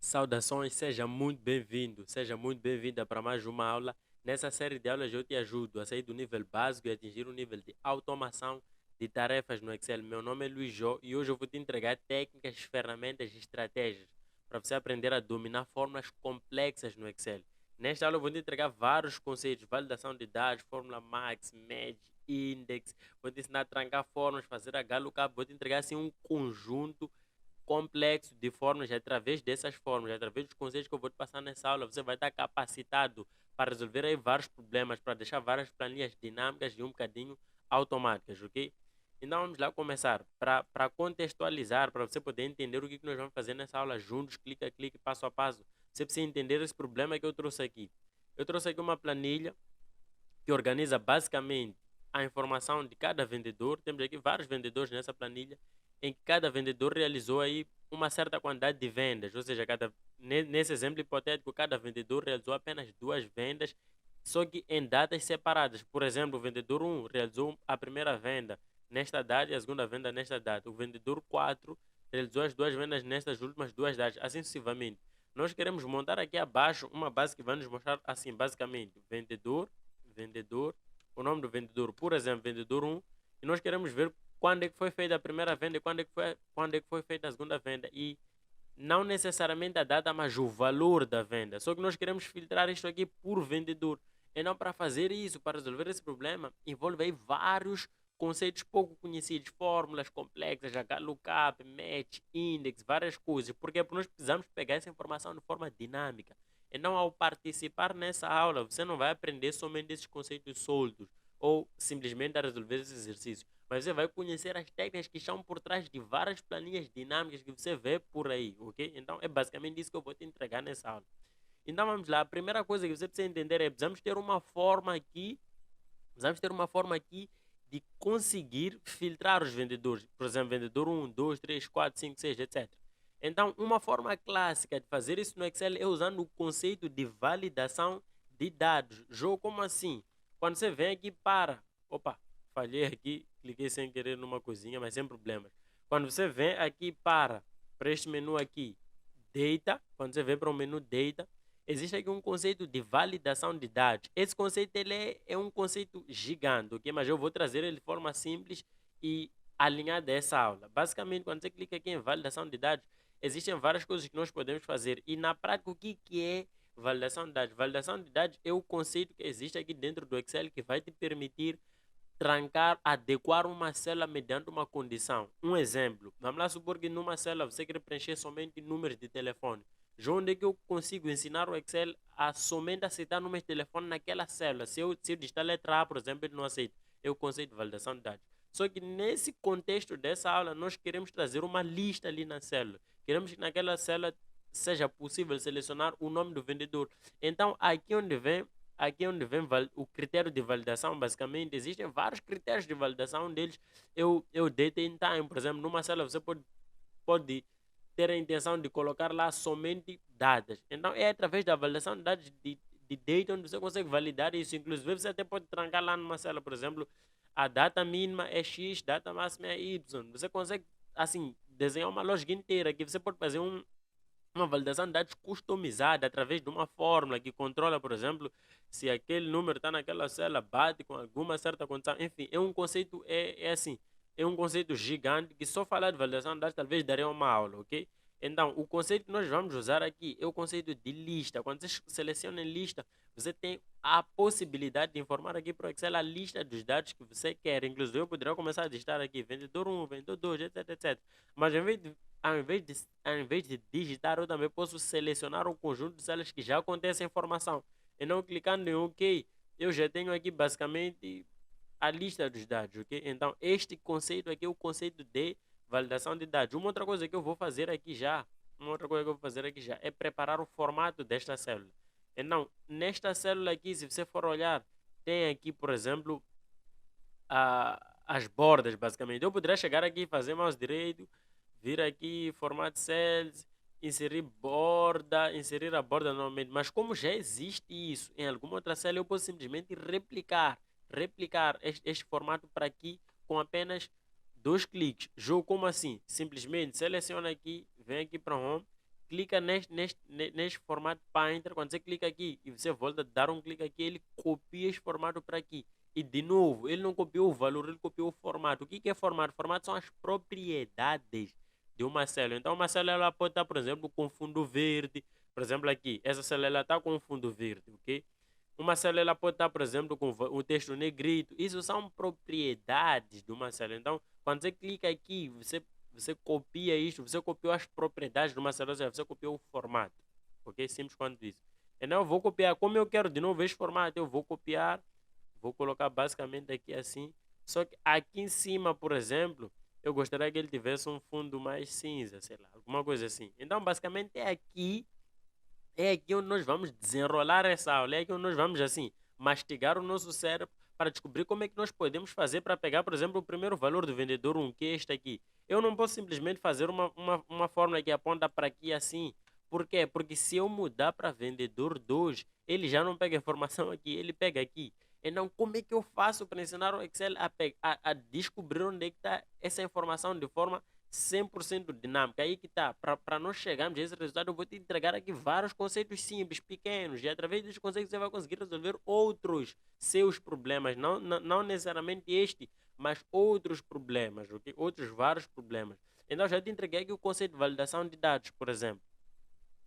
Saudações, seja muito bem-vinda para mais uma aula. Nessa série de aulas eu te ajudo a sair do nível básico e atingir o nível de automação de tarefas no Excel. Meu nome é Luiz Jô e hoje eu vou te entregar técnicas, ferramentas e estratégias para você aprender a dominar fórmulas complexas no Excel. Nesta aula eu vou te entregar vários conceitos, validação de dados, fórmula max, match, index, vou te ensinar a trancar fórmulas, fazer HLOOKUP, vou te entregar assim um conjunto complexo de formas, através dessas formas, através dos conceitos que eu vou te passar nessa aula, você vai estar capacitado para resolver aí vários problemas, para deixar várias planilhas dinâmicas e um bocadinho automáticas, ok? Então vamos lá começar. Para contextualizar, para você poder entender o que nós vamos fazer nessa aula juntos, clica, clique, passo a passo. Você precisa entender esse problema que eu trouxe aqui. Eu trouxe aqui uma planilha que organiza basicamente a informação de cada vendedor. Temos aqui vários vendedores nessa planilha, em que cada vendedor realizou aí uma certa quantidade de vendas, ou seja, nesse exemplo hipotético, cada vendedor realizou apenas duas vendas, só que em datas separadas. Por exemplo, o vendedor um realizou a primeira venda nesta data e a segunda venda nesta data. O vendedor 4 realizou as duas vendas nestas últimas duas datas, assim sucessivamente. Nós queremos montar aqui abaixo uma base que vai nos mostrar assim, basicamente, vendedor, o nome do vendedor, por exemplo, vendedor um, e nós queremos ver quando é que foi feita a primeira venda e quando é que foi feita a segunda venda. E não necessariamente a data, mas o valor da venda. Só que nós queremos filtrar isto aqui por vendedor. Então, para fazer isso, para resolver esse problema, envolve aí vários conceitos pouco conhecidos, fórmulas complexas, HLOOKUP, match, index, várias coisas. Porque nós precisamos pegar essa informação de forma dinâmica. Então, ao participar nessa aula, você não vai aprender somente esses conceitos soltos ou simplesmente a resolver esse exercício, mas você vai conhecer as técnicas que estão por trás de várias planilhas dinâmicas que você vê por aí, ok? Então é basicamente isso que eu vou te entregar nessa aula. Então vamos lá, a primeira coisa que você precisa entender é precisamos ter uma forma aqui de conseguir filtrar os vendedores. Por exemplo, vendedor um, 2, 3, 4, 5, 6, etc. Então, uma forma clássica de fazer isso no Excel é usando o conceito de validação de dados. Jogo como assim? Quando você vem aqui para... Opa, falhei aqui, cliquei sem querer numa coisinha, mas sem problemas. Quando você vem aqui para este menu aqui, Data, quando você vem para o menu Data, existe aqui um conceito de validação de dados. Esse conceito é um conceito gigante, ok? Mas eu vou trazer ele de forma simples e alinhada a essa aula. Basicamente, quando você clica aqui em validação de dados, existem várias coisas que nós podemos fazer. E na prática, o que é validação de dados? Validação de dados é o conceito que existe aqui dentro do Excel que vai te permitir trancar, adequar uma célula mediante uma condição. Um exemplo, vamos lá supor que numa célula você quer preencher somente números de telefone. Já onde é que eu consigo ensinar o Excel a somente aceitar números de telefone naquela célula? Se eu digitar a letra A, por exemplo, ele não aceita. É o conceito de validação de dados. Só que nesse contexto dessa aula, nós queremos trazer uma lista ali na célula. Queremos que naquela célula seja possível selecionar o nome do vendedor. Então, aqui onde vem o critério de validação, basicamente, existem vários critérios de validação. Um deles é o date in time. Por exemplo, numa célula você pode ter a intenção de colocar lá somente datas. Então, é através da validação de dados de data onde você consegue validar isso. Inclusive, você até pode trancar lá numa célula, por exemplo, a data mínima é X, data máxima é Y. Você consegue, assim, desenhar uma lógica inteira que você pode fazer uma validação de dados customizada através de uma fórmula que controla, por exemplo, se aquele número está naquela célula, bate com alguma certa condição. Enfim, é um conceito, é assim, é um conceito gigante que só falar de validação de dados talvez daria uma aula, ok? Então, o conceito que nós vamos usar aqui é o conceito de lista. Quando você seleciona em lista, você tem a possibilidade de informar aqui para o Excel a lista dos dados que você quer. Inclusive, eu poderia começar a digitar aqui vendedor um, vendedor 2, etc, etc. Mas ao invés de digitar, eu também posso selecionar um conjunto de células que já contém essa informação. E não clicando em OK, eu já tenho aqui basicamente a lista dos dados, ok? Então, este conceito aqui é o conceito de validação de dados. Uma outra coisa que eu vou fazer aqui já é preparar o formato desta célula. Então, nesta célula aqui, se você for olhar, tem aqui, por exemplo, as bordas, basicamente. Eu poderia chegar aqui e fazer mouse direito, vir aqui, format cells, inserir a borda normalmente. Mas como já existe isso em alguma outra célula, eu posso simplesmente replicar este formato para aqui com apenas dois cliques. Jogo como assim? Simplesmente seleciona aqui, vem aqui para Home clica neste formato Painter, quando você clica aqui e você volta a dar um clique aqui, ele copia esse formato para aqui. E de novo, ele não copiou o valor, ele copiou o formato. O que é formato? Formato são as propriedades de uma célula. Então, uma célula ela pode estar, por exemplo, com fundo verde. Por exemplo, aqui, essa célula está com fundo verde, ok? Uma célula pode estar, por exemplo, com o texto negrito. Isso são propriedades de uma célula. Então, quando você clica aqui, você copia isto, você copiou as propriedades de uma célula, ou seja, você copiou o formato. Ok? Simples quanto isso. Então, eu vou copiar, como eu quero de novo este formato, eu vou copiar, vou colocar basicamente aqui assim. Só que aqui em cima, por exemplo, eu gostaria que ele tivesse um fundo mais cinza, sei lá, alguma coisa assim. Então, basicamente, é aqui onde nós vamos desenrolar essa aula, é aqui onde nós vamos, assim, mastigar o nosso cérebro para descobrir como é que nós podemos fazer para pegar, por exemplo, o primeiro valor do vendedor 1, que é este aqui. Eu não posso simplesmente fazer uma fórmula que aponta para aqui assim. Por quê? Porque se eu mudar para vendedor 2, ele já não pega a informação aqui, ele pega aqui. Então, como é que eu faço para ensinar o Excel a descobrir onde é que está essa informação de forma 100% dinâmica? Aí que tá. Para nós chegarmos a esse resultado, eu vou te entregar aqui vários conceitos simples, pequenos, e através desses conceitos você vai conseguir resolver outros seus problemas. Não necessariamente este, mas outros problemas, ok? Outros vários problemas. Então, já te entreguei aqui o conceito de validação de dados, por exemplo.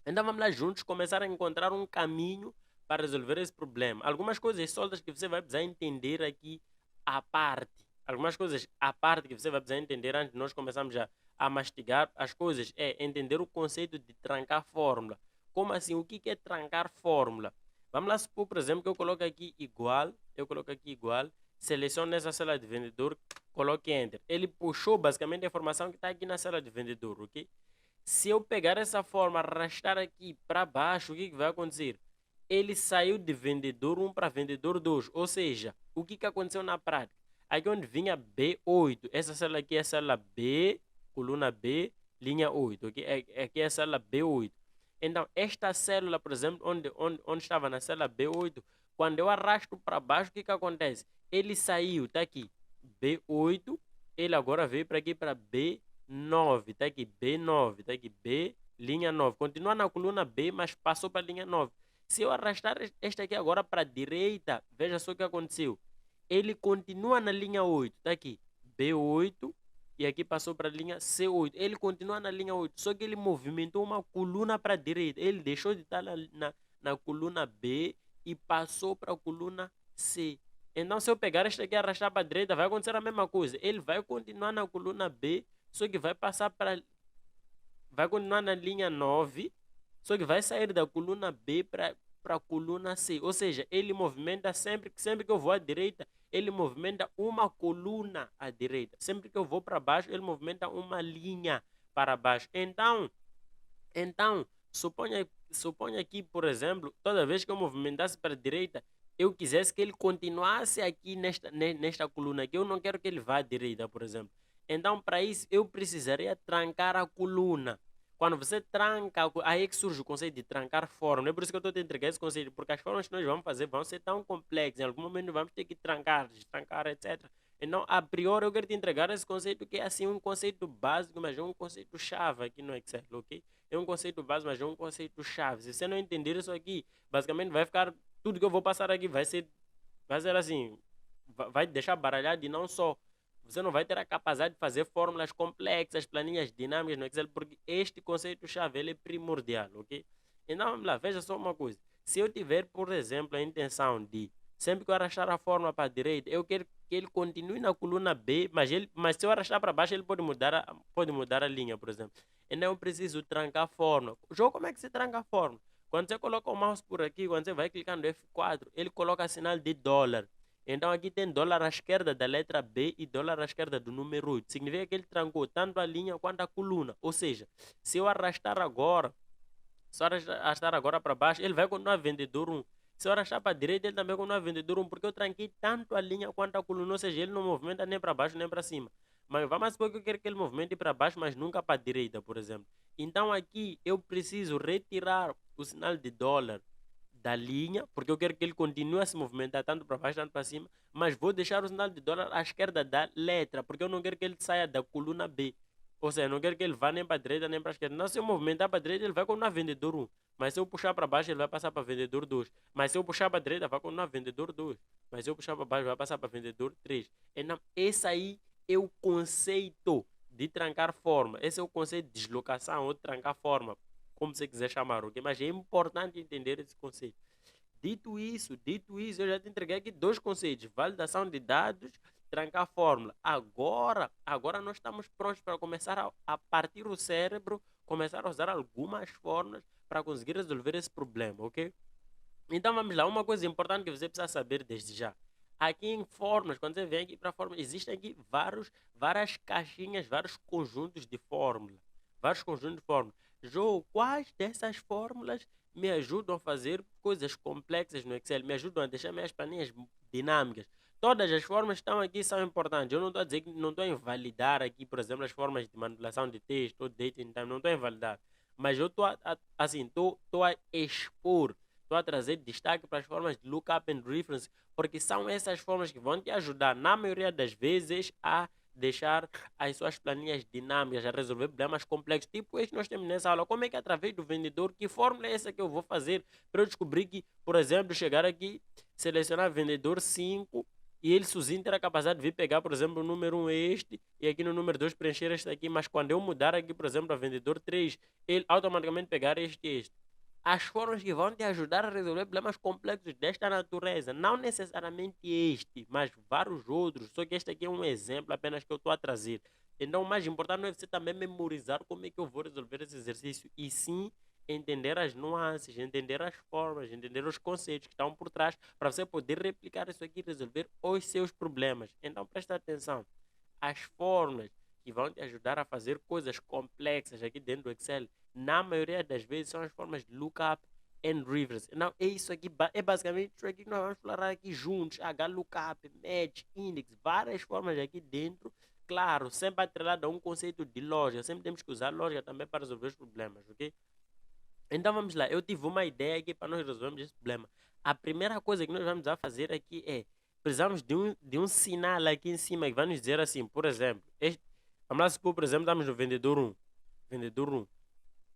Então, vamos lá juntos começar a encontrar um caminho para resolver esse problema. Algumas coisas soltas que você vai precisar entender aqui à parte. Algumas coisas à parte que você vai precisar entender antes de nós começarmos a mastigar as coisas é entender o conceito de trancar fórmula. Como assim? O que é trancar fórmula? Vamos lá supor, por exemplo, que eu coloco aqui igual, seleciono essa célula de vendedor, coloque Enter. Ele puxou basicamente a informação que está aqui na célula de vendedor, ok? Se eu pegar essa forma, arrastar aqui para baixo, o que vai acontecer? Ele saiu de vendedor 1 para vendedor 2. Ou seja, o que aconteceu na prática? Aqui onde vinha B8, essa célula aqui é a célula B, coluna B, linha 8. Okay? Aqui é a célula B8. Então, esta célula, por exemplo, onde estava na célula B8, quando eu arrasto para baixo, o que acontece? Ele saiu, está aqui, B8, ele agora veio para aqui para B9, está aqui B9, está aqui B, linha 9. Continua na coluna B, mas passou para a linha 9. Se eu arrastar este aqui agora para a direita, veja só o que aconteceu. Ele continua na linha 8, está aqui B8 e aqui passou para a linha C8. Ele continua na linha 8, só que ele movimentou uma coluna para a direita. Ele deixou de estar na coluna B e passou para a coluna C. Então, se eu pegar este aqui e arrastar para a direita, vai acontecer a mesma coisa. Ele vai continuar na coluna B, só que vai passar para... vai continuar na linha 9, só que vai sair da coluna B para a coluna C. Ou seja, ele movimenta sempre que eu vou à direita, ele movimenta uma coluna à direita. Sempre que eu vou para baixo, ele movimenta uma linha para baixo. Então suponha que, por exemplo, toda vez que eu movimentasse para a direita, eu quisesse que ele continuasse aqui nesta coluna aqui. Eu não quero que ele vá à direita, por exemplo. Então, para isso, eu precisaria trancar a coluna. Quando você tranca, aí é que surge o conceito de trancar fórmula. É por isso que eu estou te entregando esse conceito, porque as fórmulas que nós vamos fazer vão ser tão complexas. Em algum momento vamos ter que trancar, destrancar, etc. Então, a priori, eu quero te entregar esse conceito que é assim um conceito básico, mas é um conceito chave aqui no Excel, ok? É um conceito básico, mas é um conceito chave. Se você não entender isso aqui, basicamente vai ficar... tudo que eu vou passar aqui vai ser assim, vai deixar baralhado e não só. Você não vai ter a capacidade de fazer fórmulas complexas, planilhas dinâmicas no Excel, porque este conceito-chave ele é primordial, ok? Então, vamos lá, veja só uma coisa. Se eu tiver, por exemplo, a intenção de, sempre que eu arrastar a fórmula para a direita, eu quero que ele continue na coluna B, mas se eu arrastar para baixo, ele pode mudar a linha, por exemplo. Então, eu preciso trancar a fórmula. Jogo, como é que se tranca a fórmula? Quando você coloca o mouse por aqui, quando você vai clicar no F4, ele coloca sinal de dólar. Então aqui tem dólar à esquerda da letra B e dólar à esquerda do número 8. Significa que ele trancou tanto a linha quanto a coluna. Ou seja, se eu arrastar agora, para baixo, ele vai continuar vendedor 1. Se eu arrastar para a direita, ele também continua vendedor 1, porque eu tranquei tanto a linha quanto a coluna. Ou seja, ele não movimenta nem para baixo nem para cima. Mas vamos supor que eu quero que ele movimente para baixo, mas nunca para a direita, por exemplo. Então aqui eu preciso retirar o sinal de dólar da linha, porque eu quero que ele continue a se movimentar tanto para baixo, tanto para cima, mas vou deixar o sinal de dólar à esquerda da letra, porque eu não quero que ele saia da coluna B. Ou seja, não quero que ele vá nem para a direita nem para a esquerda. Não, se eu movimentar para a direita, ele vai continuar vendedor um. Mas se eu puxar para baixo, ele vai passar para vendedor 2. Mas se eu puxar para a direita, vai continuar vendedor 2. Mas se eu puxar para baixo, vai passar para vendedor 3. Então, esse aí é o conceito de trancar forma. Esse é o conceito de deslocação ou de trancar forma, como você quiser chamar, ok? Mas é importante entender esse conceito. Dito isso, eu já te entreguei aqui dois conceitos: validação de dados, trancar a fórmula. Agora nós estamos prontos para começar a partir o cérebro, começar a usar algumas fórmulas para conseguir resolver esse problema, ok? Então vamos lá, uma coisa importante que você precisa saber desde já. Aqui em fórmulas, quando você vem aqui para fórmula, existem aqui várias caixinhas, vários conjuntos de fórmula. Vários conjuntos de fórmula. João, quais dessas fórmulas me ajudam a fazer coisas complexas no Excel? Me ajudam a deixar minhas planilhas dinâmicas? Todas as formas que estão aqui são importantes. Eu não estou a dizer que não estou a invalidar aqui, por exemplo, as formas de manipulação de texto ou date and time. Não estou a invalidar. Mas eu estou assim, estou a expor. Estou a trazer destaque para as formas de lookup and reference, porque são essas formas que vão te ajudar, na maioria das vezes, a deixar as suas planilhas dinâmicas, a resolver problemas complexos. Tipo este que nós temos nessa aula. Como é que através do vendedor, que fórmula é essa que eu vou fazer para eu descobrir que, por exemplo, chegar aqui, selecionar vendedor 5 e ele sozinho terá a capacidade de vir pegar, por exemplo, o número 1 este e aqui no número 2 preencher este aqui, mas quando eu mudar aqui, por exemplo, a vendedor 3, ele automaticamente pegar este. As formas que vão te ajudar a resolver problemas complexos desta natureza. Não necessariamente este, mas vários outros. Só que este aqui é um exemplo apenas que eu estou a trazer. Então, o mais importante não é você também memorizar como é que eu vou resolver esse exercício, e sim entender as nuances, entender as formas, entender os conceitos que estão por trás, para você poder replicar isso aqui e resolver os seus problemas. Então, presta atenção. As fórmulas que vão te ajudar a fazer coisas complexas aqui dentro do Excel, na maioria das vezes, são as formas de lookup and reverse. Não, é isso aqui, é basicamente isso aqui que nós vamos explorar aqui juntos. HLOOKUP, match, index, várias formas aqui dentro. Claro, sempre atrelado a um conceito de lógica. Sempre temos que usar lógica também para resolver os problemas, ok? Então vamos lá, eu tive uma ideia aqui para nós resolvermos esse problema. A primeira coisa que nós vamos a fazer aqui é, precisamos de um sinal aqui em cima que vai nos dizer assim, por exemplo, vamos lá supor, por exemplo, estamos no vendedor 1. Vendedor 1.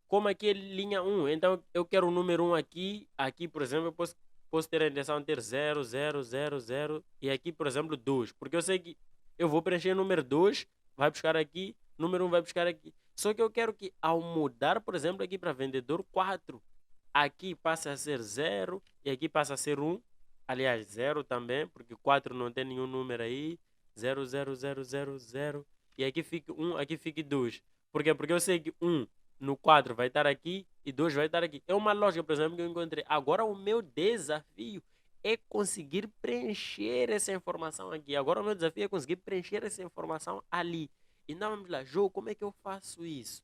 Como aqui é linha 1, então eu quero o número 1 aqui. Aqui, por exemplo, eu posso ter a intenção de ter 0, 0, 0, 0. E aqui, por exemplo, 2. Porque eu sei que eu vou preencher o número 2, vai buscar aqui, número 1 vai buscar aqui. Só que eu quero que ao mudar, por exemplo, aqui para vendedor 4, aqui passa a ser 0 e aqui passa a ser 1. Aliás, 0 também, porque 4 não tem nenhum número aí. 0, 0, 0, 0, 0. E aqui fica 1, aqui fica 2. Por quê? Porque eu sei que 1 no 4 vai estar aqui e 2 vai estar aqui. É uma lógica, por exemplo, que eu encontrei. Agora o meu desafio é conseguir preencher essa informação aqui. Agora o meu desafio é conseguir preencher essa informação ali. Então vamos lá, Jô, como é que eu faço isso?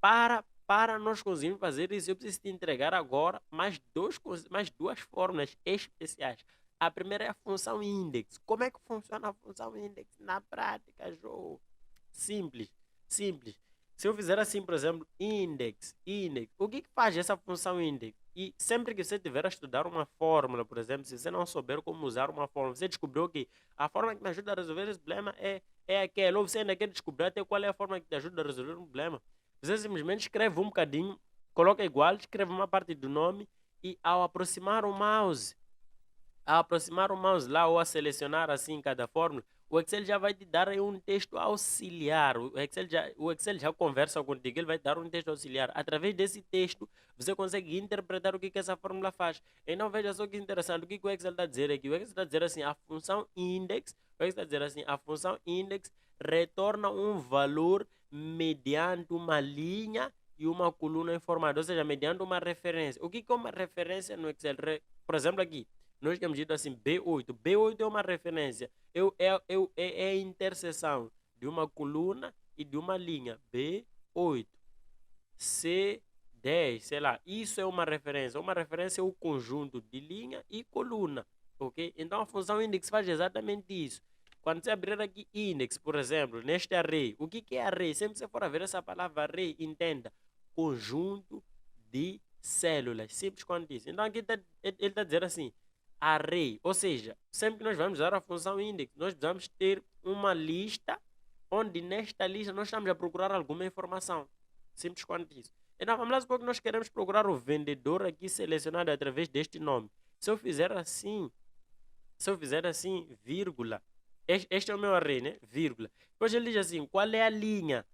Para nós conseguirmos fazer isso, eu preciso te entregar agora mais duas fórmulas especiais. A primeira é a função index. Como é que funciona a função index na prática, Jô? Simples, simples. Se eu fizer assim, por exemplo, index, o que faz essa função index? E sempre que você tiver a estudar uma fórmula, por exemplo, se você não souber como usar uma fórmula, você descobriu que a forma que me ajuda a resolver esse problema é aquela, ou você ainda quer descobrir até qual é a forma que te ajuda a resolver um problema. Você simplesmente escreve um bocadinho, coloca igual, escreve uma parte do nome e ao aproximar o mouse lá ou a selecionar assim cada fórmula, o Excel já vai te dar aí um texto auxiliar. O Excel já conversa contigo, ele vai te dar um texto auxiliar. Através desse texto, você consegue interpretar o que essa fórmula faz. Então veja só que interessante, o que o Excel está a dizer aqui. O Excel está a dizer assim, a função index retorna um valor mediante uma linha e uma coluna informada, ou seja, mediante uma referência. O que é uma referência no Excel? Por exemplo, aqui, nós temos dito assim, B8. B8 é uma referência. É a interseção de uma coluna e de uma linha. B8. C10, sei lá. Isso é uma referência. Uma referência é o conjunto de linha e coluna. Ok? Então a função index faz exatamente isso. Quando você abrir aqui index, por exemplo, neste array, o que é array? Sempre que você for a ver essa palavra array, entenda. Conjunto de células. Simples quanto isso. Então aqui ele está dizendo assim, array, ou seja, sempre que nós vamos usar a função index, nós precisamos ter uma lista onde nesta lista nós estamos a procurar alguma informação. Simples quanto isso. Então vamos lá supor que nós queremos procurar o vendedor aqui selecionado através deste nome. Se eu fizer assim, vírgula, este é o meu array, né? Vírgula. Depois ele diz assim, qual é a linha?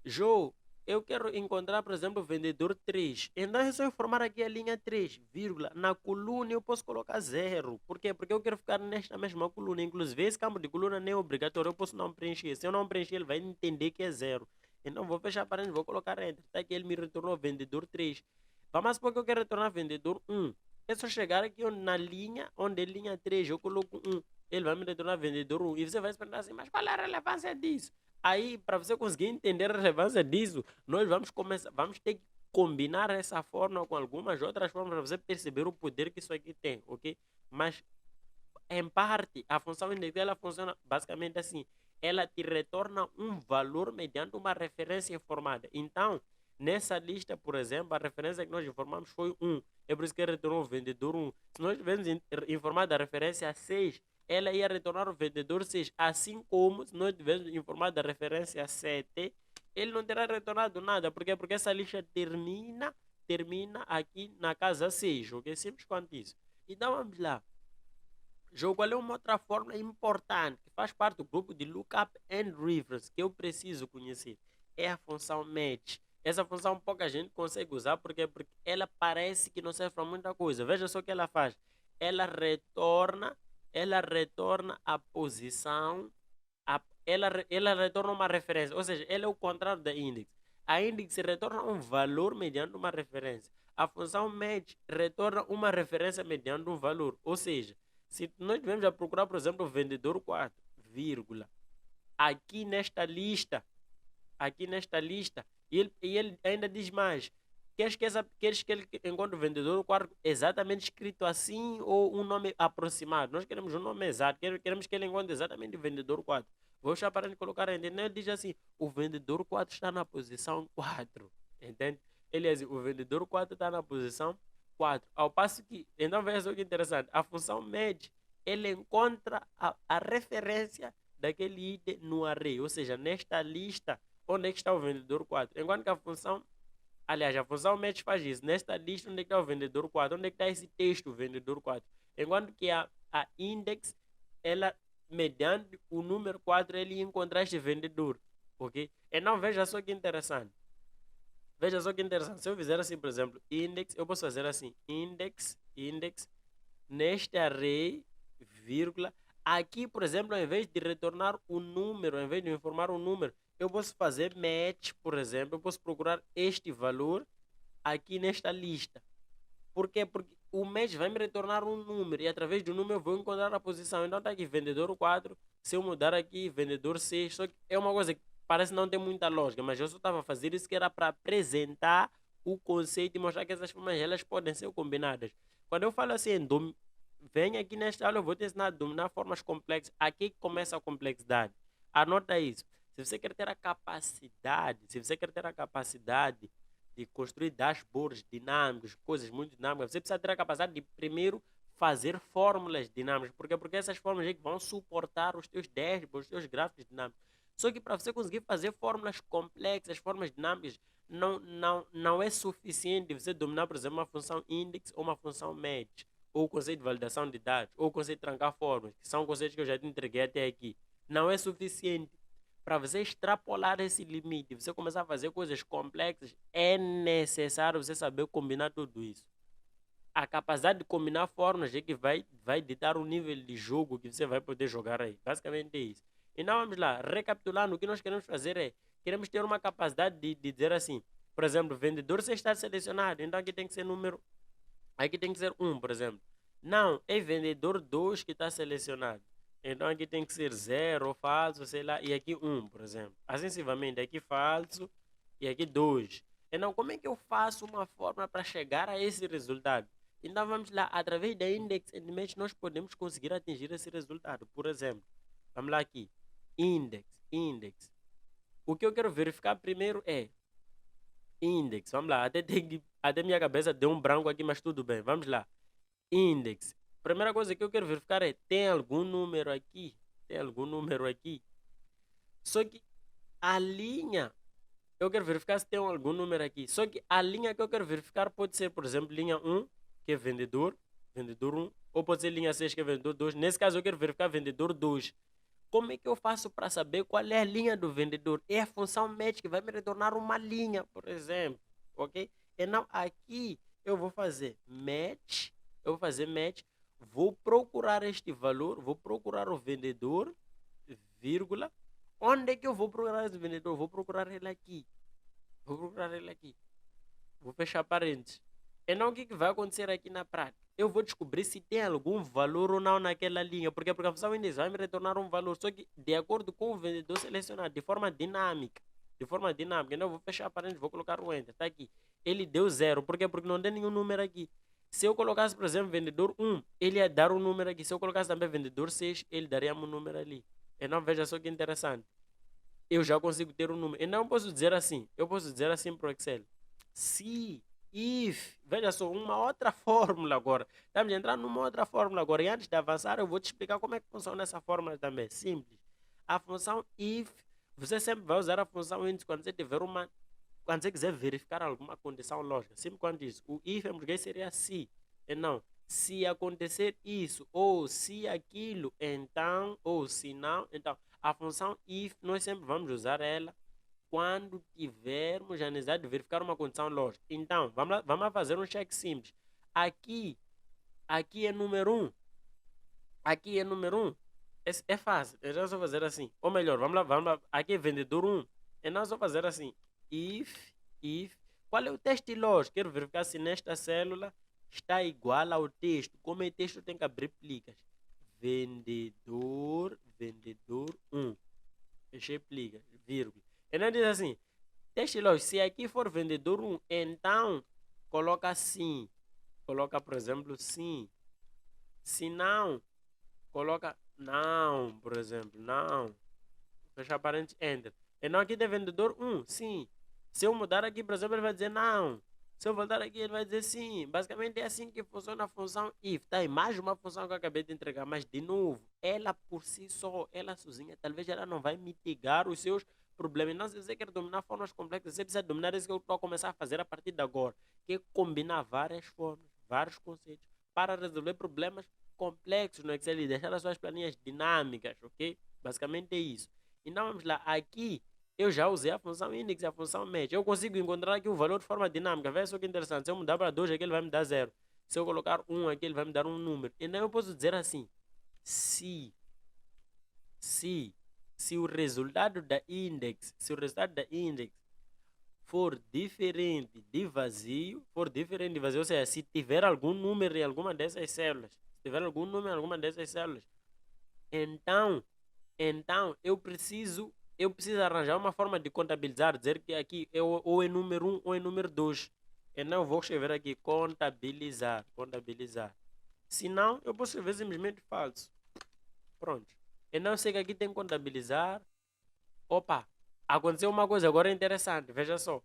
Joe, eu quero encontrar, por exemplo, o vendedor 3. Então é só informar aqui a linha 3, vírgula. Na coluna eu posso colocar 0. Por quê? Porque eu quero ficar nesta mesma coluna. Inclusive, esse campo de coluna nem é obrigatório, eu posso não preencher. Se eu não preencher, ele vai entender que é 0. Então vou fechar parênteses, vou colocar enter. Está aqui, ele me retornou vendedor 3. Vamos supor que eu quero retornar vendedor 1. É só chegar aqui na linha, onde é linha 3, eu coloco 1. Ele vai me retornar vendedor 1. E você vai se perguntar assim, mas qual é a relevância disso? Aí, para você conseguir entender a relevância disso, nós vamos ter que combinar essa forma com algumas outras formas para você perceber o poder que isso aqui tem, ok? Mas, em parte, a função index ela funciona basicamente assim. Ela te retorna um valor mediante uma referência informada. Então, nessa lista, por exemplo, a referência que nós informamos foi 1. É por isso que retornou o vendedor 1. Se nós tivermos informado a referência 6, ela ia retornar o vendedor 6. Assim como se nós tivéssemos informado a referência 7, ele não terá retornado nada. Por quê? Porque essa lista termina aqui na casa 6. Ok? Simples quanto isso. Então vamos lá. Jogo, qual é uma outra fórmula importante que faz parte do grupo de lookup and reference que eu preciso conhecer? É a função match. Essa função pouca gente consegue usar porque ela parece que não serve para muita coisa. Veja só o que ela faz. Ela retorna, a posição, ela retorna uma referência. Ou seja, ela é o contrário da index. A index retorna um valor mediante uma referência. A função match retorna uma referência mediante um valor. Ou seja, se nós tivemos a procurar, por exemplo, o vendedor 4, vírgula, aqui nesta lista, e ele ainda diz mais, queres que ele encontre o vendedor 4 exatamente escrito assim ou um nome aproximado? Nós queremos um nome exato, queremos que ele encontre exatamente o vendedor 4. Vou deixar para ele colocar ainda. Ele diz assim, o vendedor 4 está na posição 4, entende? Ele diz, o vendedor 4 está na posição 4. Ao passo que, então veja só que interessante, a função match, ele encontra a referência daquele item no array, ou seja, nesta lista, onde é que está o vendedor 4. Enquanto que a função match faz isso. Nesta lista, onde é que está o vendedor 4? Onde é que está esse texto, vendedor 4? Enquanto que a index, ela, mediante o número 4, ele encontra este vendedor. Ok? Então, veja só que interessante. Se eu fizer assim, por exemplo, index, eu posso fazer assim, index, neste array, vírgula. Aqui, por exemplo, ao invés de retornar o número, ao invés de informar um número, eu posso fazer match, por exemplo, eu posso procurar este valor aqui nesta lista. Por quê? Porque o match vai me retornar um número e através do número eu vou encontrar a posição. Então está aqui vendedor 4, se eu mudar aqui vendedor 6, só que é uma coisa que parece não ter muita lógica, mas eu só estava a fazer isso que era para apresentar o conceito e mostrar que essas formas elas podem ser combinadas. Quando eu falo assim, vem aqui nesta aula, eu vou te ensinar a dominar formas complexas. Aqui que começa a complexidade. Anota isso. Se você quer ter a capacidade, de construir dashboards dinâmicos, coisas muito dinâmicas, você precisa ter a capacidade de primeiro fazer fórmulas dinâmicas. Por quê? Porque essas fórmulas é que vão suportar os teus dashboards, os teus gráficos dinâmicos. Só que para você conseguir fazer fórmulas complexas, formas dinâmicas, não é suficiente você dominar, por exemplo, uma função index ou uma função match, ou o conceito de validação de dados, ou o conceito de trancar fórmulas, que são conceitos que eu já te entreguei até aqui. Não é suficiente. Para você extrapolar esse limite, você começar a fazer coisas complexas, é necessário você saber combinar tudo isso. A capacidade de combinar fórmulas é que vai ditar o nível de jogo que você vai poder jogar aí. Basicamente é isso. Então vamos lá, recapitulando, o que nós queremos fazer é, queremos ter uma capacidade de dizer assim, por exemplo, vendedor se está selecionado, então aqui tem que ser número, aqui tem que ser 1, por exemplo. Não, é vendedor 2 que está selecionado. Então aqui tem que ser 0, falso, sei lá, e aqui 1, por exemplo. Assim sucessivamente, aqui falso e aqui 2. Então como é que eu faço uma fórmula para chegar a esse resultado? Então vamos lá, através da index and match nós podemos conseguir atingir esse resultado. Por exemplo, vamos lá aqui, index. O que eu quero verificar primeiro é index. Vamos lá, até minha cabeça deu um branco aqui, mas tudo bem. Vamos lá, index. Primeira coisa que eu quero verificar é, tem algum número aqui? Só que a linha, eu quero verificar se tem algum número aqui. Só que a linha que eu quero verificar pode ser, por exemplo, linha 1, que é vendedor, vendedor 1, ou pode ser linha 6, que é vendedor 2. Nesse caso, eu quero verificar vendedor 2. Como é que eu faço para saber qual é a linha do vendedor? É a função match que vai me retornar uma linha, por exemplo, ok? Então, aqui eu vou fazer match, vou procurar este valor, vou procurar o vendedor, vírgula. Onde é que eu vou procurar esse vendedor? Vou procurar ele aqui. Vou procurar ele aqui. Vou fechar parênteses. Então, o que vai acontecer aqui na prática? Eu vou descobrir se tem algum valor ou não naquela linha, porque a função index vai me retornar um valor, só que de acordo com o vendedor selecionado, de forma dinâmica. De forma dinâmica. Então, eu vou fechar parênteses, vou colocar o enter. Está aqui. Ele deu 0. Por quê? Porque não tem nenhum número aqui. Se eu colocasse, por exemplo, vendedor 1, ele ia dar um número aqui. Se eu colocasse também vendedor 6, ele daria um número ali. Então, veja só que interessante. Eu já consigo ter um número. Então, eu posso dizer assim. Eu posso dizer assim para o Excel. Se, if, veja só, uma outra fórmula agora. Estamos entrando numa outra fórmula agora. E antes de avançar, eu vou te explicar como é que funciona essa fórmula também. Simples. A função if, você sempre vai usar a função índice quando você tiver uma. Quando você quiser verificar alguma condição lógica. Sempre quando isso. O if em português seria se. E não. Se acontecer isso, ou se aquilo, então, ou se não, então. A função if, nós sempre vamos usar ela quando tivermos a necessidade de verificar uma condição lógica. Então, vamos lá fazer um check simples. Aqui, aqui é número 1. Aqui é número 1. É fácil. É só fazer assim. Ou melhor, vamos lá. Aqui é vendedor 1. É não só fazer assim. If. Qual é o teste lógico? Quero verificar se nesta célula está igual ao texto. Como é texto, tem que abrir plicas. Vendedor 1. Fechei plicas, vírgula. Então diz assim, teste lógico, se aqui for vendedor 1, então coloca sim. Coloca, por exemplo, sim. Se não, coloca não, por exemplo, não. Fecha parênteses, enter. Então aqui tem vendedor 1, sim. Se eu mudar aqui, por exemplo, ele vai dizer não. Se eu voltar aqui, ele vai dizer sim. Basicamente é assim que funciona a função if. Tá aí mais uma função que eu acabei de entregar, mas de novo, ela por si só, ela sozinha, talvez ela não vai mitigar os seus problemas. Não, se você quer dominar formas complexas, você precisa dominar isso que eu estou a começar a fazer a partir de agora, que é combinar várias formas, vários conceitos, para resolver problemas complexos no Excel e deixar as suas planilhas dinâmicas, ok? Basicamente é isso. Então vamos lá, aqui eu já usei a função index e a função match. Eu consigo encontrar aqui o valor de forma dinâmica. Veja só que interessante. Se eu mudar para 2, aqui ele vai me dar 0. Se eu colocar 1, aqui ele vai me dar um número. Então eu posso dizer assim, se o resultado da index, for diferente de vazio, ou seja, se tiver algum número em alguma dessas células, então eu preciso arranjar uma forma de contabilizar, dizer que aqui ou é número 1 ou é número 2. Então eu vou escrever aqui contabilizar. Se não, eu posso escrever simplesmente falso. Pronto. Então eu sei que aqui tem que contabilizar. Opa, aconteceu uma coisa agora interessante, veja só.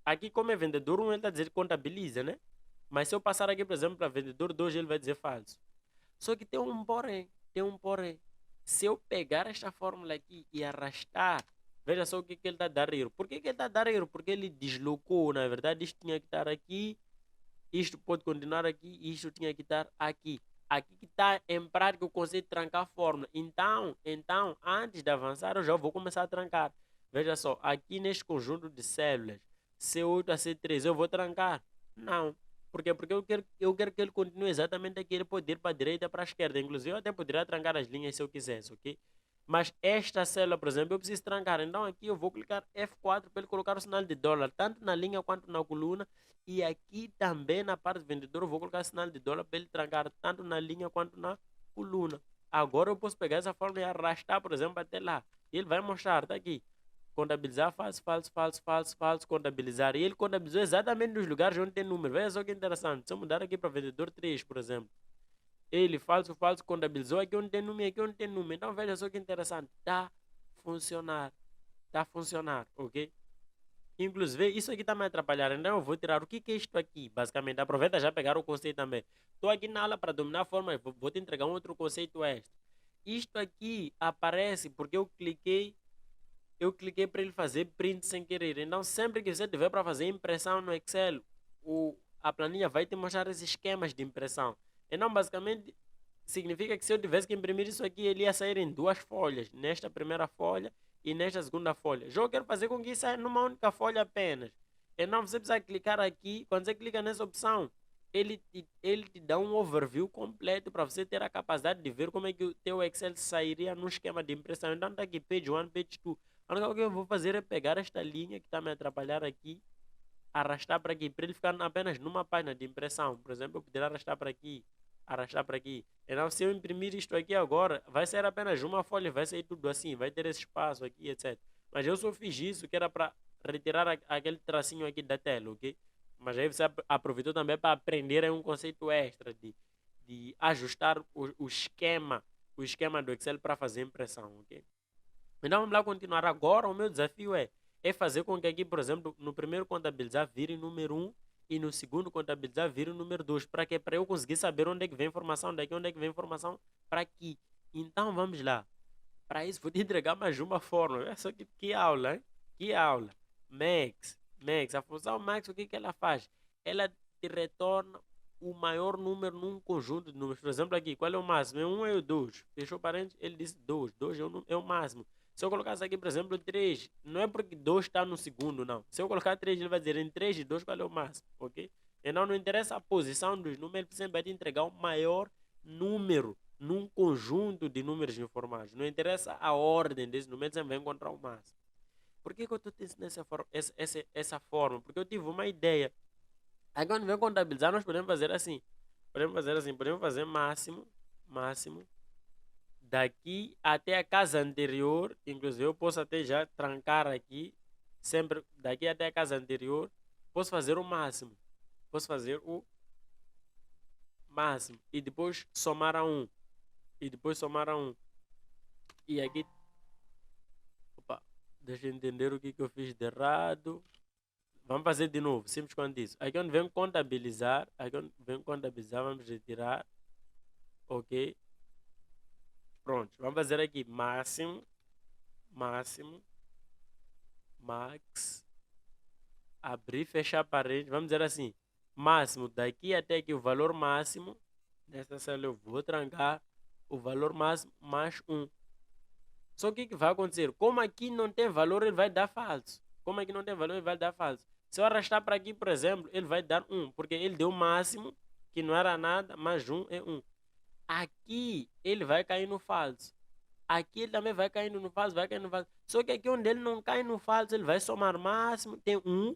Aqui como é vendedor 1, ele está dizendo contabiliza, né? Mas se eu passar aqui, por exemplo, para vendedor 2, ele vai dizer falso. Só que tem um porém. Se eu pegar esta fórmula aqui e arrastar, veja só o que ele está a dar erro. Por que ele está a dar erro? Porque ele deslocou, na verdade, isto tinha que estar aqui, isto pode continuar aqui, isto tinha que estar aqui. Aqui que está em prática o conceito de trancar a fórmula. Então, antes de avançar, eu já vou começar a trancar. Veja só, aqui neste conjunto de células, C8 a C3, eu vou trancar? Não. Por quê? Porque eu quero que ele continue exatamente aqui. Ele pode ir para a direita e para a esquerda. Inclusive, eu até poderia trancar as linhas se eu quisesse, ok? Mas esta célula, por exemplo, eu preciso trancar. Então, aqui eu vou clicar F4 para ele colocar o sinal de dólar, tanto na linha quanto na coluna. E aqui também na parte do vendedor, eu vou colocar o sinal de dólar para ele trancar tanto na linha quanto na coluna. Agora eu posso pegar essa forma e arrastar, por exemplo, até lá. Ele vai mostrar, tá aqui. Contabilizar, falso, contabilizar. E ele contabilizou exatamente nos lugares onde tem número. Veja só que interessante. Se eu mudar aqui para vendedor 3, por exemplo. Ele, falso, contabilizou aqui onde tem número, aqui onde tem número. Então veja só que interessante. Tá funcionar, ok? Inclusive, isso aqui está me atrapalhando. Então eu vou tirar o que é isto aqui, basicamente. Aproveita já pegar o conceito também. Estou aqui na aula para dominar a forma, vou te entregar um outro conceito extra. Isto aqui aparece porque eu cliquei eu cliquei para ele fazer print sem querer. Então, sempre que você tiver para fazer impressão no Excel, a planilha vai te mostrar esses esquemas de impressão. Então, basicamente, significa que se eu tivesse que imprimir isso aqui, ele ia sair em duas folhas, nesta primeira folha e nesta segunda folha. Já eu quero fazer com que isso saia numa única folha apenas. Então, você precisa clicar aqui. Quando você clica nessa opção, ele te dá um overview completo para você ter a capacidade de ver como é que o teu Excel sairia no esquema de impressão. Então, está aqui page 1, page 2. A única coisa que eu vou fazer é pegar esta linha que está me atrapalhar aqui, arrastar para aqui, para ele ficar apenas numa página de impressão. Por exemplo, eu poderia arrastar para aqui, arrastar para aqui. Então, se eu imprimir isto aqui agora, vai ser apenas uma folha, vai sair tudo assim, vai ter esse espaço aqui, etc. Mas eu só fiz isso que era para retirar aquele tracinho aqui da tela, ok? Mas aí você aproveitou também para aprender aí um conceito extra de ajustar o esquema do Excel para fazer impressão, ok? Então vamos lá continuar. Agora o meu desafio é fazer com que aqui, por exemplo, no primeiro contabilizar vire número 1 e no segundo contabilizar vire número 2. Para quê? Para eu conseguir saber onde é que vem a informação daqui, onde é que vem a informação para aqui. Então vamos lá. Para isso vou te entregar mais uma fórmula. É só que aula, hein? Que aula. Max. Max. A função Max, o que ela faz? Ela te retorna o maior número num conjunto de números. Por exemplo, aqui, qual é o máximo? É 1 ou é o 2? Fechou parênteses? Ele disse 2. 2 é o máximo. Se eu colocasse aqui, por exemplo, 3, não é porque 2 está no segundo, não. Se eu colocar 3, ele vai dizer em 3 e 2 qual é o máximo, ok? Então não interessa a posição dos números, ele sempre vai te entregar o maior número num conjunto de números informados. Não interessa a ordem desses números, você vai encontrar o máximo. Por que eu estou te ensinando essa forma? Porque eu tive uma ideia. Aí quando vem contabilizar, nós podemos fazer assim. Podemos fazer máximo, máximo. Daqui até a casa anterior, inclusive eu posso até já trancar aqui, sempre daqui até a casa anterior, posso fazer o máximo. Posso fazer o máximo. E depois somar a 1. E depois somar a 1. E aqui... Opa, deixa eu entender o que eu fiz de errado. Vamos fazer de novo, simples quanto isso. Aqui onde vem contabilizar, vamos retirar. Ok. Pronto, vamos fazer aqui máximo, máximo, max, abrir, fechar parede, vamos dizer assim, máximo, daqui até aqui o valor máximo, nessa célula eu vou trancar o valor máximo mais 1. Só que o que vai acontecer? Como aqui não tem valor, ele vai dar falso. Como aqui não tem valor, ele vai dar falso. Se eu arrastar para aqui, por exemplo, ele vai dar 1, porque ele deu o máximo, que não era nada, mais 1 é 1. Aqui ele vai cair no falso. Aqui ele também vai caindo no falso, vai caindo no falso. Só que aqui onde ele não cai no falso, ele vai somar máximo. Tem 1,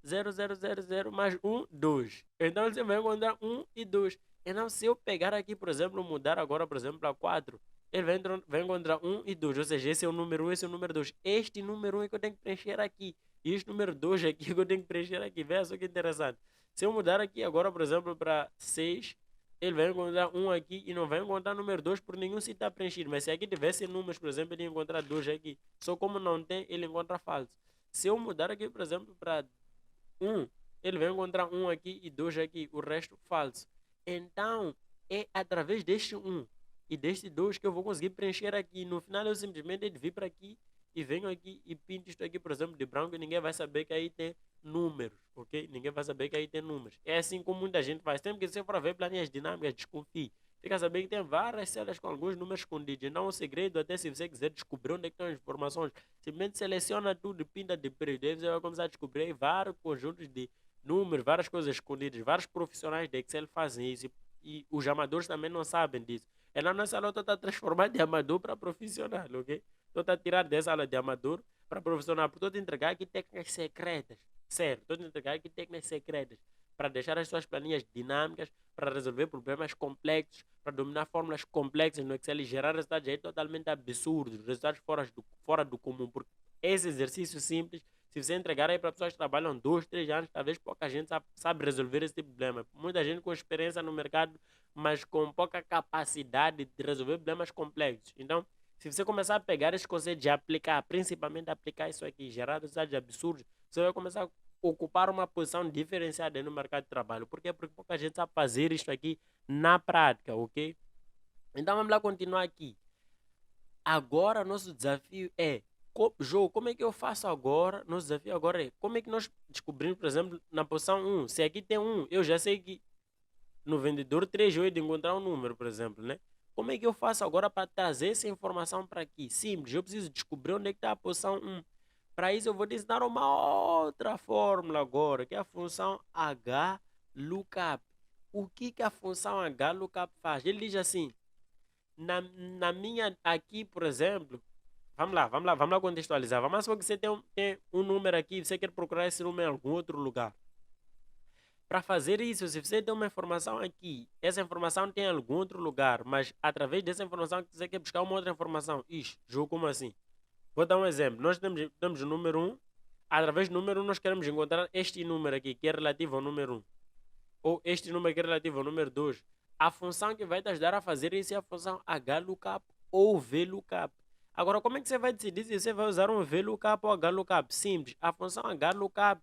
0, 0, 0, 0, mais 1, 2. Então você vai encontrar 1 e 2. Então se eu pegar aqui, por exemplo, mudar agora, por exemplo, para 4, ele vai encontrar 1 e 2. Ou seja, esse é o número 1, esse é o número 2. Este número 1 é que eu tenho que preencher aqui. E este número 2 aqui é que eu tenho que preencher aqui. Veja só que interessante. Se eu mudar aqui agora, por exemplo, para 6, ele vai encontrar 1 aqui e não vai encontrar número 2 por nenhum se está preenchido. Mas se aqui tivesse números, por exemplo, ele ia encontrar 2 aqui. Só como não tem, ele encontra falso. Se eu mudar aqui, por exemplo, para 1, ele vai encontrar 1 aqui e 2 aqui. O resto falso. Então, é através deste 1 e deste 2 que eu vou conseguir preencher aqui. No final, eu simplesmente vir para aqui e venho aqui e pinto isto aqui, por exemplo, de branco e ninguém vai saber que aí tem números, ok? Ninguém vai saber que aí tem números. É assim como muita gente faz. Sempre que você for ver planilhas dinâmicas, desconfie. Fica sabendo que tem várias células com alguns números escondidos. Não é um segredo, até se você quiser descobrir onde é que estão as informações, simplesmente seleciona tudo e pinta de preto. Aí você vai começar a descobrir vários conjuntos de números, várias coisas escondidas. Vários profissionais de Excel fazem isso e os amadores também não sabem disso. É na nossa aula está transformando de amador para profissional, ok? Estou a tirar dessa aula de amador para profissional, porque estou a entregar aqui técnicas secretas. Sério, estou a entregar aqui técnicas secretas para deixar as suas planilhas dinâmicas, para resolver problemas complexos, para dominar fórmulas complexas no Excel e gerar resultados aí totalmente absurdos, resultados fora do comum. Porque esse exercício simples, se você entregar aí para pessoas que trabalham 2, 3 anos, talvez pouca gente sabe resolver esse tipo de problema. Muita gente com experiência no mercado, mas com pouca capacidade de resolver problemas complexos. Então, se você começar a pegar esses conceitos e aplicar, principalmente aplicar isso aqui, gerar resultados absurdos, você vai começar a ocupar uma posição diferenciada no mercado de trabalho. Por quê? Porque pouca gente sabe fazer isso aqui na prática, ok? Então vamos lá continuar aqui. Agora nosso desafio é Jogo, como é que eu faço agora? Nosso desafio agora é como é que nós descobrimos, por exemplo, na posição um. Se aqui tem um, eu já sei que no vendedor 3 eu hei de encontrar um número, por exemplo, né? Como é que eu faço agora para trazer essa informação para aqui? Simples, eu preciso descobrir onde é que está a posição um. Para isso eu vou te ensinar uma outra fórmula agora, que é a função HLOOKUP. O que que a função HLOOKUP faz? Ele diz assim, na minha, aqui, por exemplo, vamos lá contextualizar. Vamos supor que você tem um número aqui, você quer procurar esse número em algum outro lugar. Para fazer isso, se você tem uma informação aqui, essa informação tem em algum outro lugar, mas através dessa informação você quer buscar uma outra informação. Ixi, jogo como assim? Vou dar um exemplo. Nós temos o número um. Através do número um nós queremos encontrar este número aqui, que é relativo ao número um. Ou este número que é relativo ao número 2. A função que vai te ajudar a fazer isso é a função HLOOKUP ou VLOOKUP. Agora, como é que você vai decidir se você vai usar um VLOOKUP ou HLOOKUP? Simples. A função HLOOKUP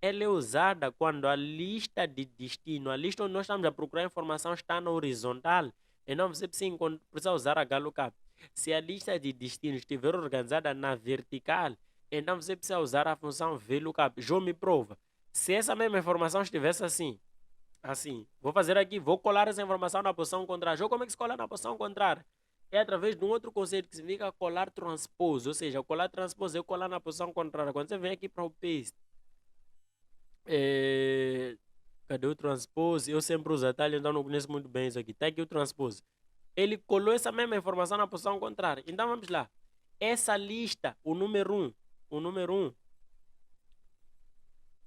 ela é usada quando a lista de destino, a lista onde nós estamos a procurar informação está na horizontal. Então você precisa usar HLOOKUP. Se a lista de destino estiver organizada na vertical, então você precisa usar a função VLOOKUP. João me prova. Se essa mesma informação estivesse assim, vou fazer aqui, vou colar essa informação na posição contrária. Jogo, como é que se cola na posição contrária? É através de um outro conceito que significa colar transpose, ou seja, colar transpose é colar na posição contrária. Quando você vem aqui para o paste, é... cadê o transpose? Eu sempre uso atalho, então não conheço muito bem isso aqui. Está aqui o transpose. Ele colou essa mesma informação na posição contrária. Então vamos lá. Essa lista, o número um.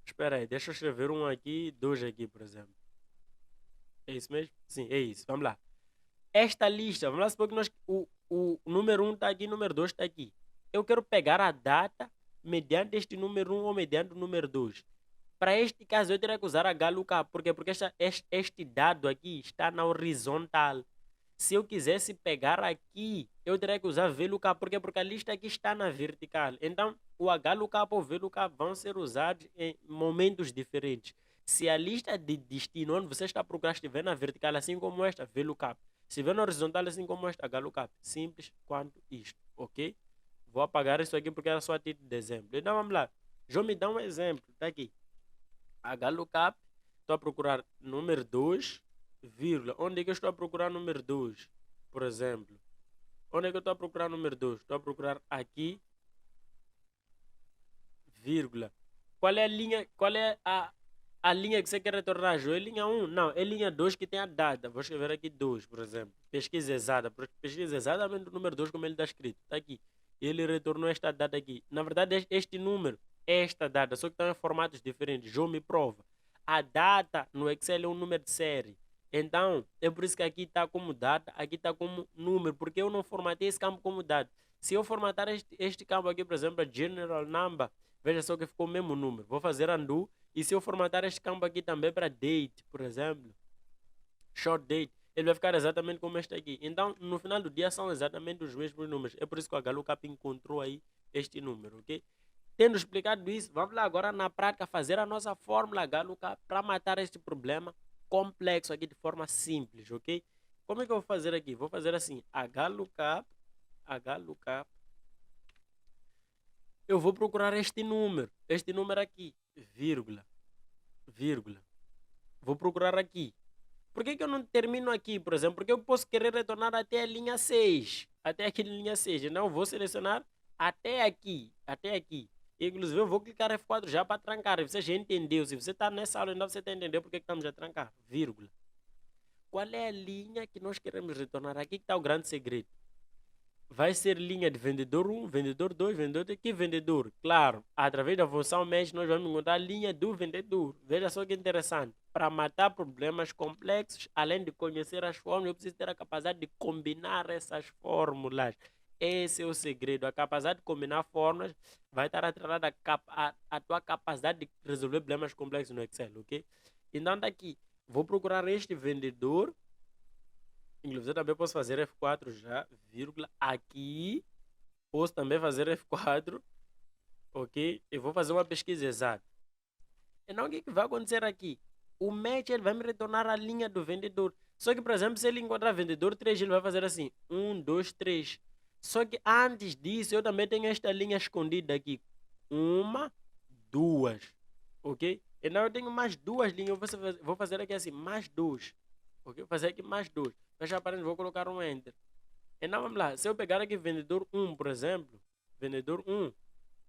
Espera aí, deixa eu escrever um aqui, dois aqui, por exemplo. É isso mesmo? Sim, é isso. Vamos lá. Esta lista, vamos lá supor que o número um está aqui, o número 2 está aqui. Eu quero pegar a data mediante este número um ou mediante o número 2. Para este caso, eu teria que usar HLOOKUP. Por quê? Porque este dado aqui está na horizontal. Se eu quisesse pegar aqui, eu teria que usar VLOOKUP. Por quê? Porque a lista aqui está na vertical. Então, o HLOOKUP ou VLOOKUP vão ser usados em momentos diferentes. Se a lista de destino onde você está procurando estiver na vertical, assim como esta, VLOOKUP. Se estiver na horizontal, assim como esta, HLOOKUP. Simples quanto isto, ok? Vou apagar isso aqui porque era só a título de exemplo. Então, vamos lá. João, me dá um exemplo. Está aqui. HLOOKUP. Estou a procurar número 2, vírgula. Onde é que eu estou a procurar número 2? Por exemplo. Onde é que eu estou a procurar número 2? Estou a procurar aqui, vírgula. Qual é a linha, qual é a linha que você quer retornar, João? É linha 1? Não, é linha 2 que tem a data. Vou escrever aqui 2, por exemplo. Pesquisa exata. Pesquisa exatamente o número 2 como ele está escrito. Está aqui. Ele retornou esta data aqui. Na verdade, este número é esta data, só que estão em formatos diferentes. João me prova. A data no Excel é um número de série. Então, é por isso que aqui está como data, aqui está como número, porque eu não formatei esse campo como data. Se eu formatar este campo aqui, por exemplo, General Number, veja só que ficou o mesmo número. Vou fazer undo. E se eu formatar este campo aqui também para date, por exemplo, short date, ele vai ficar exatamente como este aqui. Então, no final do dia, são exatamente os mesmos números. É por isso que o HLOOKUP encontrou aí este número, ok? Tendo explicado isso, vamos lá agora na prática fazer a nossa fórmula HLOOKUP para matar este problema complexo aqui de forma simples, ok? Como é que eu vou fazer aqui? Vou fazer assim, HLOOKUP, eu vou procurar este número aqui, vírgula, vírgula. Vou procurar aqui. Por que eu não termino aqui, por exemplo? Porque eu posso querer retornar até a linha 6. Até aqui na linha 6. Então, vou selecionar até aqui. Até aqui. Inclusive, eu vou clicar F4 já para trancar. Você já entendeu. Se você está nessa aula, então você está entendendo por que estamos a trancar. Vírgula. Qual é a linha que nós queremos retornar? Aqui que está o grande segredo. Vai ser linha de vendedor 1, vendedor 2, vendedor 3. Que vendedor? Claro, através da função mesh nós vamos encontrar a linha do vendedor. Veja só que interessante. Para matar problemas complexos, além de conhecer as fórmulas, eu preciso ter a capacidade de combinar essas fórmulas. Esse é o segredo. A capacidade de combinar fórmulas vai estar atrelada à tua capacidade de resolver problemas complexos no Excel, ok? Então, daqui, vou procurar este vendedor. Inclusive, também posso fazer F4 já, vírgula, aqui. Posso também fazer F4, ok? Eu vou fazer uma pesquisa exata. Então, o que vai acontecer aqui? O match ele vai me retornar a linha do vendedor. Só que, por exemplo, se ele encontrar vendedor 3, ele vai fazer assim, 1, 2, 3. Só que antes disso, eu também tenho esta linha escondida aqui. Uma, duas. Ok? Então eu tenho mais duas linhas. Eu vou fazer aqui assim, mais duas. Ok? Vou fazer aqui mais duas. Fecha parênteses, vou colocar um enter. Então vamos lá. Se eu pegar aqui vendedor um, por exemplo. Vendedor um.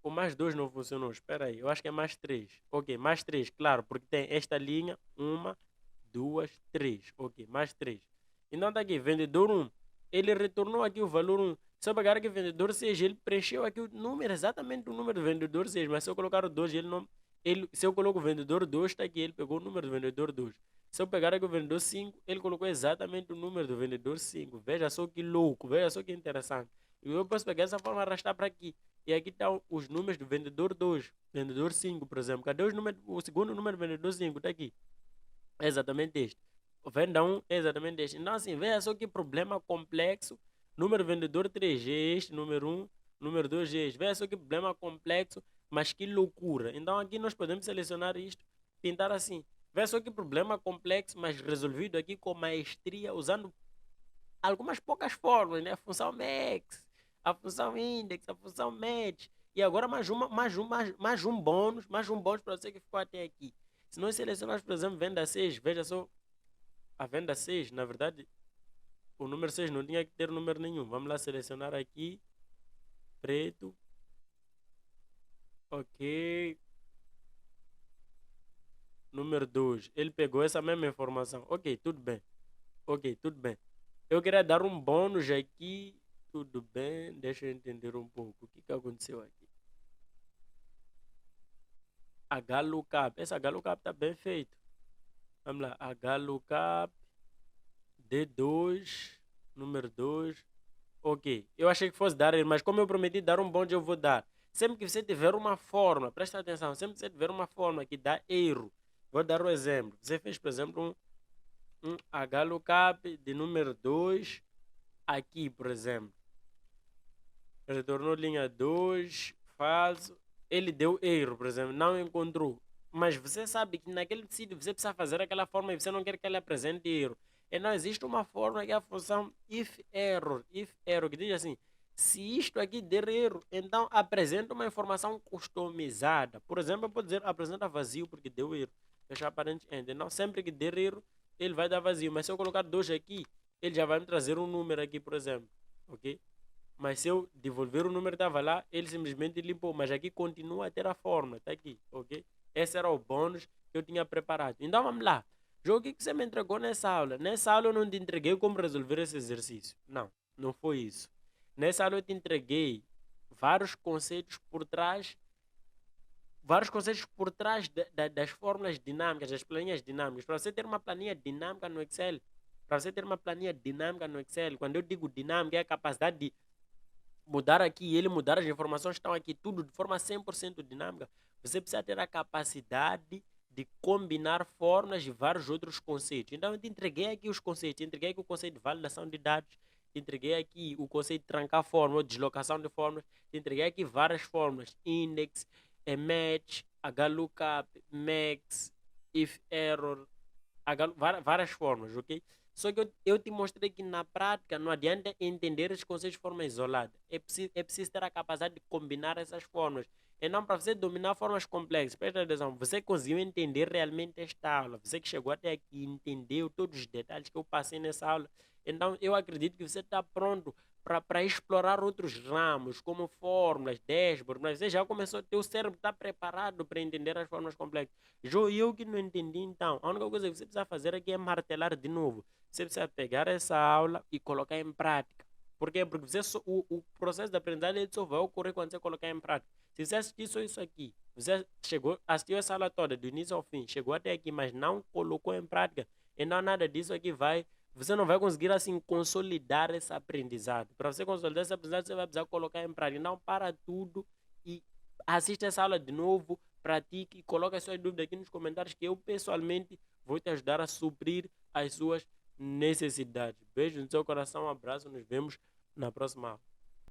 O mais dois não funcionou. Espera aí. Eu acho que é mais três. Ok, mais três, claro. Porque tem esta linha. Uma, duas, três. Ok, mais três. Então tá aqui, vendedor um. Ele retornou aqui o valor um. Se eu pegar aqui vendedor 6, ele preencheu aqui o número, exatamente o número do vendedor 6. Mas se eu colocar o 2, ele não. Se eu coloco o vendedor 2, está aqui, ele pegou o número do vendedor 2. Se eu pegar aqui o vendedor 5, ele colocou exatamente o número do vendedor 5. Veja só que louco, veja só que interessante. E eu posso pegar essa forma e arrastar para aqui. E aqui estão os números do vendedor 2, vendedor 5, por exemplo. Cadê os números, o segundo número do vendedor 5? Está aqui. É exatamente este. O venda 1 é exatamente este. Então, assim, veja só que problema complexo. Número vendedor 3 é este, número 1, número 2 é este. Veja só que problema complexo, mas que loucura. Então, aqui nós podemos selecionar isto, pintar assim. Veja só que problema complexo, mas resolvido aqui com maestria, usando algumas poucas fórmulas, né? A função max, a função index, a função match. E agora mais um bônus para você que ficou até aqui. Se nós selecionarmos, por exemplo, venda 6, veja só, a venda 6, na verdade, o número 6 não tinha que ter número nenhum. Vamos lá selecionar aqui, preto, ok, número 2. Ele pegou essa mesma informação. Ok, tudo bem. Ok, tudo bem. Eu queria dar um bônus aqui. Tudo bem, deixa eu entender um pouco. O que aconteceu aqui? HLOOKUP. Essa HLOOKUP está bem feito. Vamos lá. HLOOKUP D2, número 2. Ok. Eu achei que fosse dar erro, mas como eu prometi dar um bônus, eu vou dar. Sempre que você tiver uma fórmula, presta atenção, sempre que você tiver uma fórmula que dá erro, vou dar um exemplo. Você fez, por exemplo, um HLOOKUP de número 2 aqui, por exemplo. Retornou linha 2, falso. Ele deu erro, por exemplo, não encontrou. Mas você sabe que naquele sítio você precisa fazer aquela forma e você não quer que ele apresente erro. Então existe uma forma que é a função if error, que diz assim, se isto aqui der erro, então apresenta uma informação customizada. Por exemplo, eu posso dizer apresenta vazio porque deu erro. Fechar parênteses, então sempre que der erro, ele vai dar vazio. Mas se eu colocar 2 aqui, ele já vai me trazer um número aqui, por exemplo. Ok? Mas se eu devolver o número que estava lá, ele simplesmente limpou. Mas aqui continua a ter a forma, está aqui, ok? Esse era o bônus que eu tinha preparado. Então vamos lá. Jogo, o que você me entregou nessa aula? Nessa aula eu não te entreguei como resolver esse exercício. Não, não foi isso. Nessa aula eu te entreguei vários conceitos por trás das fórmulas dinâmicas, das planilhas dinâmicas. Para você ter uma planilha dinâmica no Excel, quando eu digo dinâmica, é a capacidade de mudar aqui e ele mudar as informações que estão aqui, tudo de forma 100% dinâmica, você precisa ter a capacidade de combinar fórmulas de vários outros conceitos. Então, eu te entreguei aqui os conceitos, te entreguei aqui o conceito de validação de dados, te entreguei aqui o conceito de trancar fórmula, deslocação de fórmulas, te entreguei aqui várias fórmulas, index, match, HLOOKUP, max, if error, várias fórmulas, ok? Só que eu te mostrei que na prática não adianta entender esses conceitos de forma isolada. É preciso ter a capacidade de combinar essas formas. Então, para você dominar formas complexas, presta atenção, você conseguiu entender realmente esta aula. Você que chegou até aqui entendeu todos os detalhes que eu passei nessa aula. Então, eu acredito que você está pronto para explorar outros ramos, como fórmulas, dashboard, mas você já começou, teu cérebro está preparado para entender as formas complexas. Eu que não entendi, então, a única coisa que você precisa fazer aqui é martelar de novo. Você precisa pegar essa aula e colocar em prática. Por quê? Porque o processo de aprendizagem só vai ocorrer quando você colocar em prática. Se você assistir só isso aqui, você assistiu essa aula toda, do início ao fim, chegou até aqui, mas não colocou em prática, então nada disso aqui você não vai conseguir assim consolidar esse aprendizado. Para você consolidar esse aprendizado, você vai precisar colocar em prática. Não, para tudo e assista essa aula de novo, pratique e coloque as suas dúvidas aqui nos comentários que eu pessoalmente vou te ajudar a suprir as suas necessidades. Beijo no seu coração, um abraço, nos vemos na próxima aula.